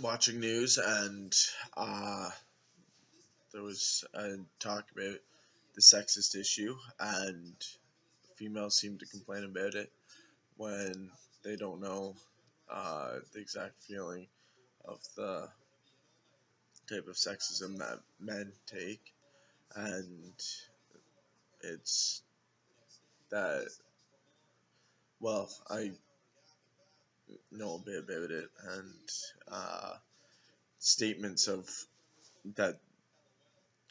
watching news, and uh, there was a talk about the sexist issue, and females seem to complain about it when they don't know the exact feeling of the type of sexism that men take, and it's that, well, I know a bit about it, and statements of that,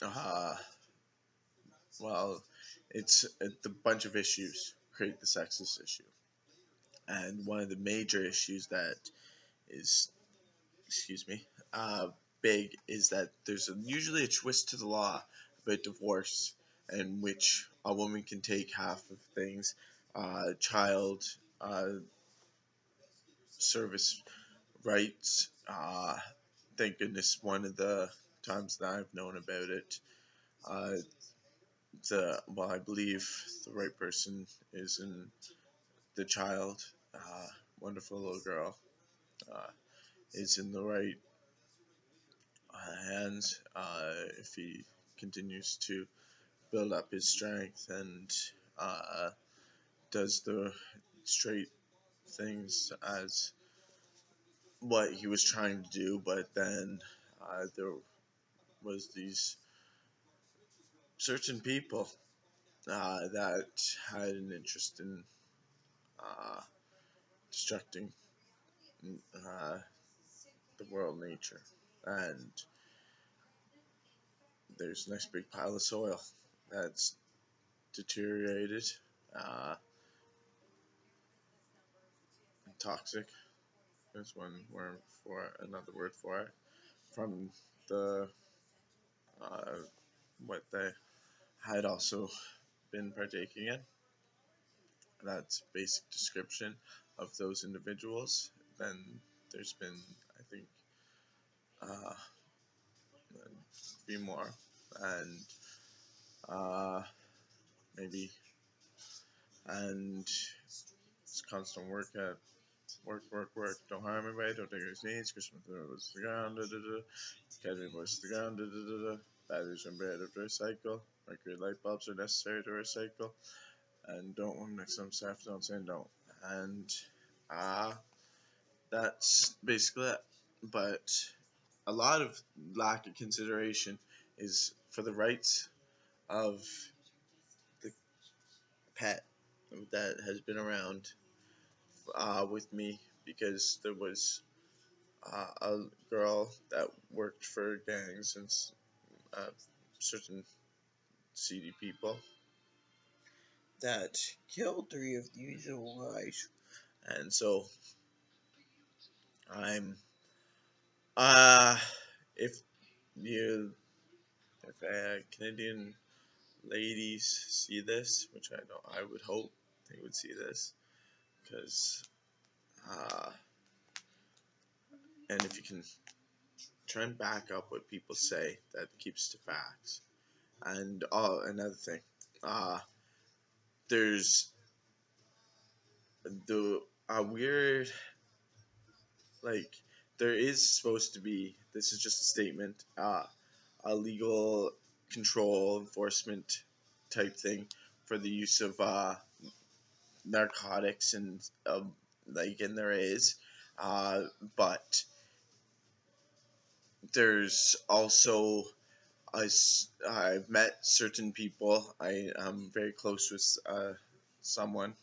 uh, well, it's a bunch of issues create the sexist issue, and one of the major issues that is, excuse me, uh, big is that there's usually a twist to the law about divorce, in which a woman can take half of things, child uh, service rights. Thank goodness one of the times that I've known about it, uh, I believe the right person is in the child, uh, wonderful little girl, uh, is in the right hands if he continues to build up his strength and uh, does the straight things as what he was trying to do. But then there was these certain people that had an interest in uh, destructing uh, the world nature, and there's a nice big pile of soil that's deteriorated, uh, toxic is one word for another word for it, from the uh, what they had also been partaking in. That's basic description of those individuals. Then there's been, I think, a few more, and uh, maybe, and it's constant work at work. Don't harm anybody. Don't take your needs. Christmas was the ground. Academy was the ground. Batteries and bread to recycle. Mercury light bulbs are necessary to recycle. And don't want next time staff don't say don't. And uh, that's basically it. But a lot of lack of consideration is for the rights of the pet that has been around with me, because there was a girl that worked for gangs and uh, certain seedy people that killed three of these little guys. And so I'm uh if you if Canadian ladies see this, which I know I would hope they would see this, because uh and if you can try and back up what people say, that keeps to facts. And another thing, uh there's the weird, like, there is supposed to be, this is just a statement, a legal control enforcement type thing for the use of narcotics, and like, and there is, uh, but there's also I've met certain people. I am very close with someone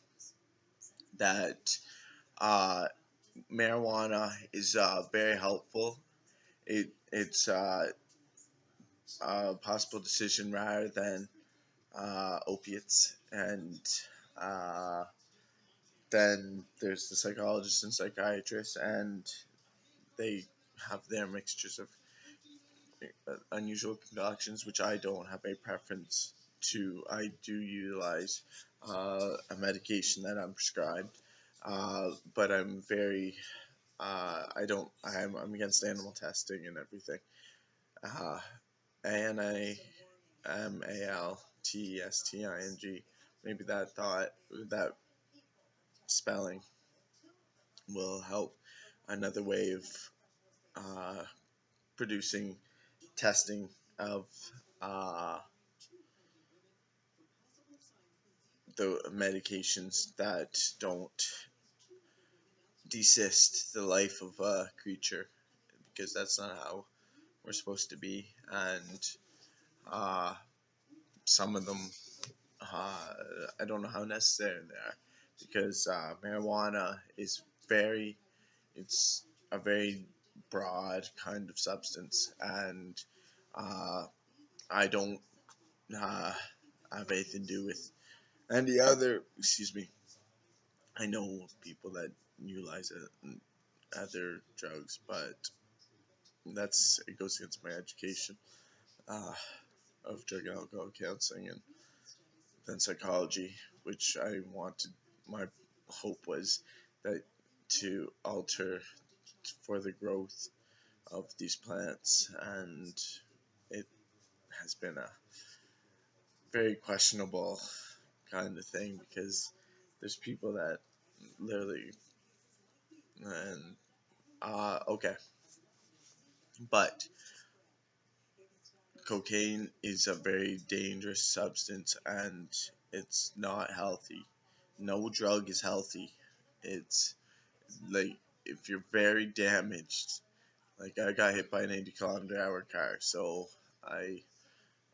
that uh, marijuana is very helpful. It's a possible decision rather than opiates, and uh, then there's the psychologists and psychiatrists, and they have their mixtures of unusual concoctions, which I don't have a preference to. I do utilize a medication that I'm prescribed, but I'm very I don't. I'm against animal testing and everything. Uh, ANIMALTESTING. Maybe that spelling will help. Another way of uh, producing testing of uh, the medications that don't desist the life of a creature, because that's not how we're supposed to be. And uh, some of them, I don't know how necessary they are, because marijuana is very, it's a very broad kind of substance, and uh, I don't uh, have anything to do with any other. Excuse me. I know people that utilize other drugs, but it goes against my education uh, of drug and alcohol counseling and then psychology, which I wanted. My hope was that to alter for the growth of these plants, and it has been a very questionable kind of thing, because there's people that literally, and okay, but cocaine is a very dangerous substance, and it's not healthy. No drug is healthy. It's like, if you're very damaged, like I got hit by an 80-kilometer-hour car, so I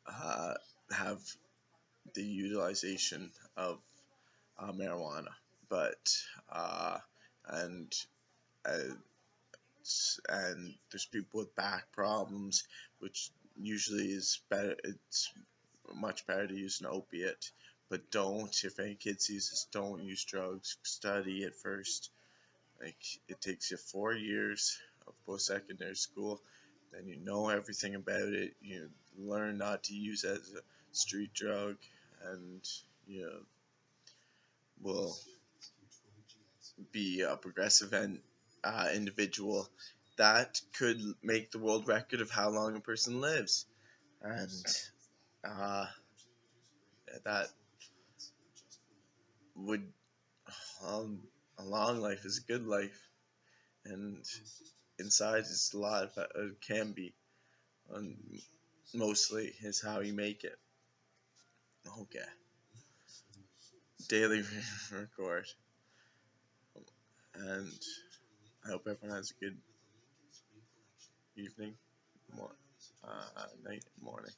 uh, have the utilization of marijuana, but uh, and uh, and there's people with back problems, which usually is better. It's much better to use an opiate, but don't. If any kids use this, don't use drugs. Study it first. Like, it takes you 4 years of post-secondary school, then you know everything about it. You learn not to use it as a street drug, and you will be a progressive and individual that could make the world record of how long a person lives. And uh, that would, um, a long life is a good life, and inside is a lot of it can be, and mostly is how you make it. Okay, daily record, and I hope everyone has a good evening, night, morning.